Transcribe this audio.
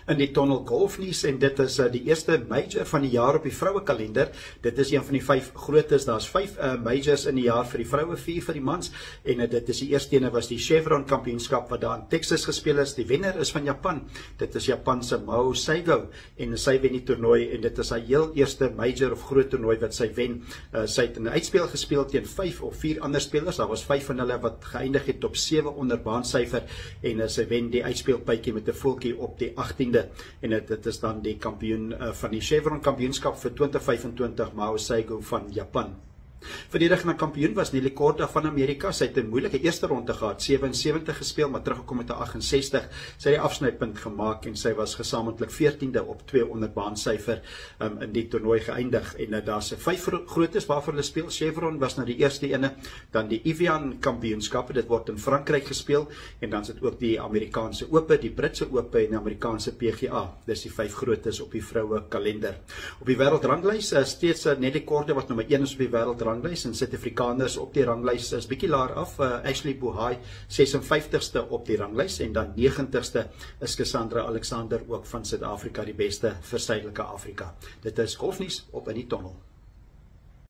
In die Tonnel golfnuus en dit is die eerste major van die jaar op die vroue kalender. Dit is een van die 5 grootes. Daar's 5 majors in die jaar vir die vroue, 4 vir die mans en dit is die eerste ene was die Chevron kampioenskap wat daar in Texas gespeel is. Die wenner is van Japan. Dit is Japan se Mao Seigo en sy wen die toernooi en dit is haar heel eerste major of groot toernooi wat sy wen. Sy het in 'n uitspel gespeel teen 5 of 4 ander spelers. Daar was 5 van hulle wat geëindig het op 7 onder baansyfer en sy wen die uitspelpytjie met 'n voeltjie op die 18de. En dit is dan die kampioen van die Chevron kampioenskap vir 2025 Mao Seigo van Japan. Verdedigende kampioen was Nelly Korda van Amerika. Sy het 'n moeilike eerste ronde gehad, 77 gespeel, maar teruggekom met 'n 68. Sy het die afsnypunt gemaak en sy was gesamentlik 14de op 2 onder baansyfer in die toernooi geëindig. En daar's 5 grootes waarvoor hulle speel. Chevron was nou die eerste ene, dan die Evian kampioenskappe, dit word in Frankryk gespeel en dan is dit ook die Amerikaanse Ope, die Britse Ope en die Amerikaanse PGA. Dis die 5 grootes op die vroue kalender. Op die wêreldranglys steeds Nelly Korda wat nommer 1 is op die wêreld ranglys en Suid-Afrikaners op die ranglys is bietjie laer af. Ashley Buhai 56ste op die ranglys en dan 90ste is Cassandra Alexander ook van Suid-Afrika, die beste vir Suidelike Afrika. Dit is golfnuus op in die Tonnel.